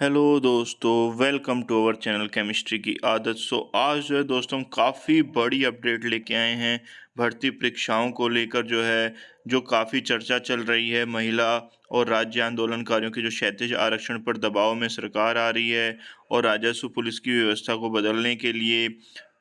Hello दोस्तों, welcome to our channel chemistry की आदत। आज जो है दोस्तों हम काफ़ी बड़ी अपडेट लेके आए हैं भर्ती परीक्षाओं को लेकर। जो काफ़ी चर्चा चल रही है, महिला और राज्य आंदोलनकारियों के जो क्षैतिज आरक्षण पर दबाव में सरकार आ रही है और राजस्व पुलिस की व्यवस्था को बदलने के लिए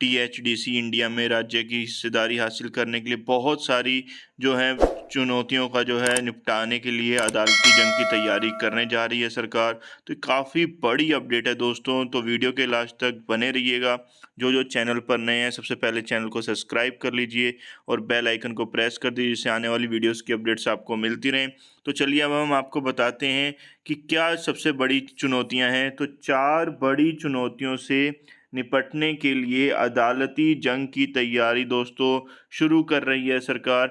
टीएचडीसी इंडिया में राज्य की हिस्सेदारी हासिल करने के लिए बहुत सारी जो है चुनौतियों का जो है निपटाने के लिए अदालती जंग की तैयारी करने जा रही है सरकार। तो काफ़ी बड़ी अपडेट है दोस्तों, तो वीडियो के लास्ट तक बने रहिएगा। जो चैनल पर नए हैं सबसे पहले चैनल को सब्सक्राइब कर लीजिए और बेल आइकन को प्रेस कर दीजिए, जिससे आने वाली वीडियोस की अपडेट्स आपको मिलती रहें। तो चलिए अब हम आपको बताते हैं कि क्या सबसे बड़ी चुनौतियां हैं। तो 4 बड़ी चुनौतियों से निपटने के लिए अदालती जंग की तैयारी दोस्तों शुरू कर रही है सरकार,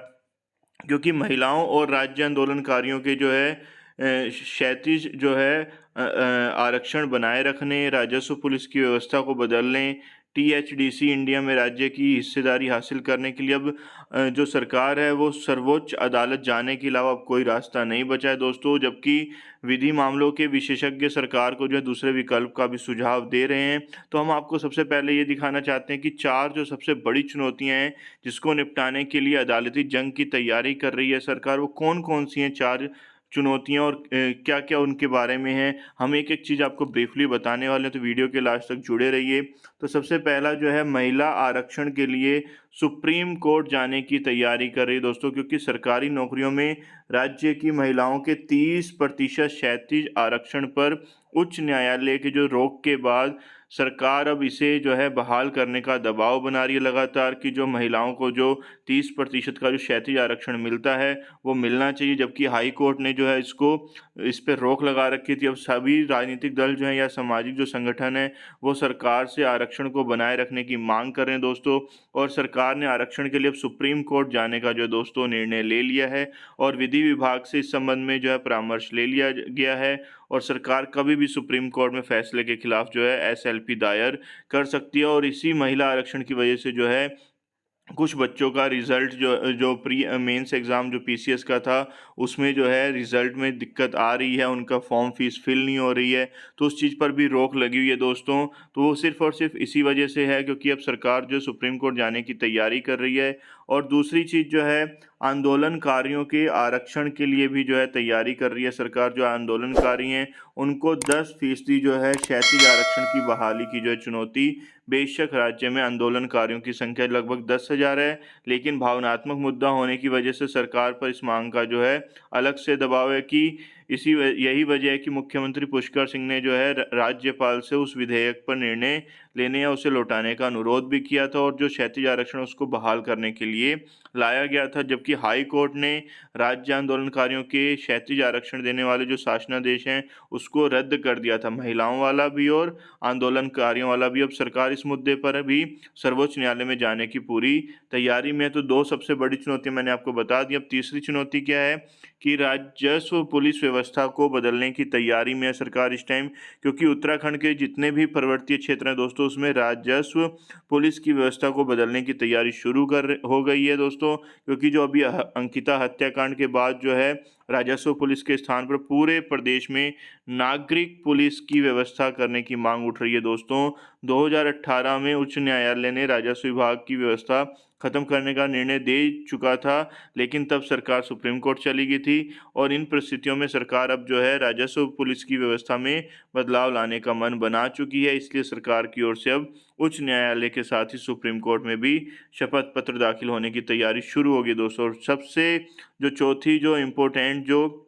क्योंकि महिलाओं और राज्य आंदोलनकारियों के जो है क्षैतिज जो है आरक्षण बनाए रखने, राजस्व पुलिस की व्यवस्था को बदलने, टीएचडीसी इंडिया में राज्य की हिस्सेदारी हासिल करने के लिए अब जो सरकार है वो सर्वोच्च अदालत जाने के अलावा अब कोई रास्ता नहीं बचा है दोस्तों। जबकि विधि मामलों के विशेषज्ञ सरकार को जो है दूसरे विकल्प का भी सुझाव दे रहे हैं। तो हम आपको सबसे पहले ये दिखाना चाहते हैं कि 4 जो सबसे बड़ी चुनौतियां हैं जिसको निपटाने के लिए अदालती जंग की तैयारी कर रही है सरकार, वो कौन कौन सी हैं 4 चुनौतियां और क्या क्या उनके बारे में है। हम एक एक चीज़ आपको ब्रीफली बताने वाले हैं, तो वीडियो के लास्ट तक जुड़े रहिए। तो सबसे पहला जो है महिला आरक्षण के लिए सुप्रीम कोर्ट जाने की तैयारी कर रही है दोस्तों, क्योंकि सरकारी नौकरियों में राज्य की महिलाओं के 30% क्षैतिज आरक्षण पर उच्च न्यायालय के जो रोक के बाद सरकार अब इसे जो है बहाल करने का दबाव बना रही है लगातार, कि जो महिलाओं को जो 30% का जो क्षैतिज आरक्षण मिलता है वो मिलना चाहिए। जबकि हाई कोर्ट ने जो है इस पर रोक लगा रखी थी। अब सभी राजनीतिक दल जो हैं या सामाजिक जो संगठन है वो सरकार से आरक्षण को बनाए रखने की मांग कर रहे हैं दोस्तों। और सरकार ने आरक्षण के लिए अब सुप्रीम कोर्ट जाने का जो दोस्तों निर्णय ले लिया है और विधि विभाग से इस संबंध में जो है परामर्श ले लिया गया है। और सरकार कभी भी सुप्रीम कोर्ट में फैसले के खिलाफ जो है एसएलपी दायर कर सकती है। और इसी महिला आरक्षण की वजह से जो है कुछ बच्चों का रिजल्ट जो जो प्री मेंस एग्ज़ाम जो पीसीएस का था उसमें जो है रिजल्ट में दिक्कत आ रही है, उनका फॉर्म फीस फिल नहीं हो रही है। तो उस चीज़ पर भी रोक लगी हुई है दोस्तों। तो वो सिर्फ़ और सिर्फ इसी वजह से है क्योंकि अब सरकार जो सुप्रीम कोर्ट जाने की तैयारी कर रही है। और दूसरी चीज़ जो है आंदोलनकारियों के आरक्षण के लिए भी जो है तैयारी कर रही है सरकार। जो आंदोलनकारी हैं उनको 10% जो है क्षैतिज आरक्षण की बहाली की जो है चुनौती। बेशक राज्य में आंदोलनकारियों की संख्या लगभग 10,000 है, लेकिन भावनात्मक मुद्दा होने की वजह से सरकार पर इस मांग का जो है अलग से दबाव है। कि यही वजह है कि मुख्यमंत्री पुष्कर सिंह ने जो है राज्यपाल से उस विधेयक पर निर्णय लेने या उसे लौटाने का अनुरोध भी किया था, और जो क्षैतिज आरक्षण उसको बहाल करने के लिए लाया गया था। जबकि हाई कोर्ट ने राज्य आंदोलनकारियों के क्षैतिज आरक्षण देने वाले जो शासनादेश हैं उसको रद्द कर दिया था, महिलाओं वाला भी और आंदोलनकारियों वाला भी। अब सरकार इस मुद्दे पर भी सर्वोच्च न्यायालय में जाने की पूरी तैयारी में है। तो 2 सबसे बड़ी चुनौती मैंने आपको बता दी। अब तीसरी चुनौती क्या है कि राजस्व पुलिस व्यवस्था को बदलने की तैयारी में है सरकार इस टाइम, क्योंकि उत्तराखंड के जितने भी पर्वतीय क्षेत्र हैं दोस्तों उसमें राजस्व पुलिस की व्यवस्था को बदलने की तैयारी शुरू कर हो गई है दोस्तों। क्योंकि जो अभी अंकिता हत्याकांड के बाद जो है राजस्व पुलिस के स्थान पर पूरे प्रदेश में नागरिक पुलिस की व्यवस्था करने की मांग उठ रही है दोस्तों। 2018 में उच्च न्यायालय ने राजस्व विभाग की व्यवस्था खत्म करने का निर्णय दे चुका था, लेकिन तब सरकार सुप्रीम कोर्ट चली गई थी। और इन परिस्थितियों में सरकार अब जो है राजस्व पुलिस की व्यवस्था में बदलाव लाने का मन बना चुकी है। इसलिए सरकार की ओर से अब उच्च न्यायालय के साथ ही सुप्रीम कोर्ट में भी शपथ पत्र दाखिल होने की तैयारी शुरू होगी दोस्तों। और सबसे जो चौथी जो इम्पोर्टेंट जो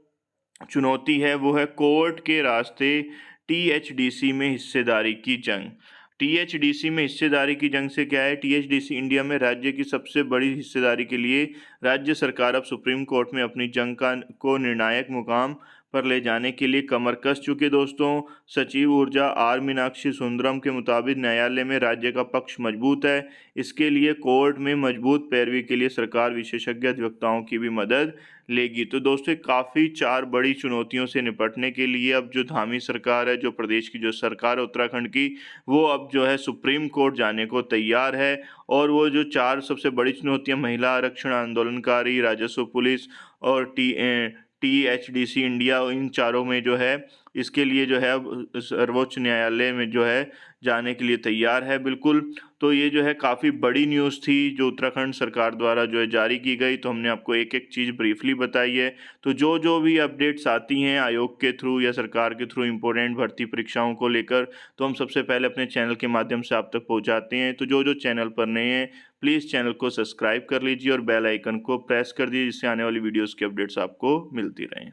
चुनौती है वो है कोर्ट के रास्ते टीएचडीसी में हिस्सेदारी की जंग। टीएचडीसी में हिस्सेदारी की जंग से क्या है, टीएचडीसी इंडिया में राज्य की सबसे बड़ी हिस्सेदारी के लिए राज्य सरकार अब सुप्रीम कोर्ट में अपनी जंग को निर्णायक मुकाम पर ले जाने के लिए कमर कस चुके दोस्तों। सचिव ऊर्जा आर मीनाक्षी सुंदरम के मुताबिक न्यायालय में राज्य का पक्ष मजबूत है। इसके लिए कोर्ट में मजबूत पैरवी के लिए सरकार विशेषज्ञ अधिवक्ताओं की भी मदद लेगी। तो दोस्तों काफ़ी 4 बड़ी चुनौतियों से निपटने के लिए अब जो धामी सरकार है, जो प्रदेश की जो सरकार है उत्तराखंड की, वो अब जो है सुप्रीम कोर्ट जाने को तैयार है। और वो जो 4 सबसे बड़ी चुनौतियां महिला आरक्षण, आंदोलनकारी, राजस्व पुलिस और टीएचडीसी इंडिया, इन चारों में जो है इसके लिए जो है अब सर्वोच्च न्यायालय में जो है जाने के लिए तैयार है बिल्कुल। तो ये जो है काफ़ी बड़ी न्यूज़ थी जो उत्तराखंड सरकार द्वारा जो है जारी की गई, तो हमने आपको एक-एक चीज़ ब्रीफली बताई है। तो जो भी अपडेट्स आती हैं आयोग के थ्रू या सरकार के थ्रू इम्पोर्टेंट भर्ती परीक्षाओं को लेकर, तो हम सबसे पहले अपने चैनल के माध्यम से आप तक पहुँचाते हैं। तो जो चैनल पर नए हैं, प्लीज़ चैनल को सब्सक्राइब कर लीजिए और बेल आइकन को प्रेस कर दीजिए, जिससे आने वाली वीडियोज़ की अपडेट्स आपको मिलती रहें।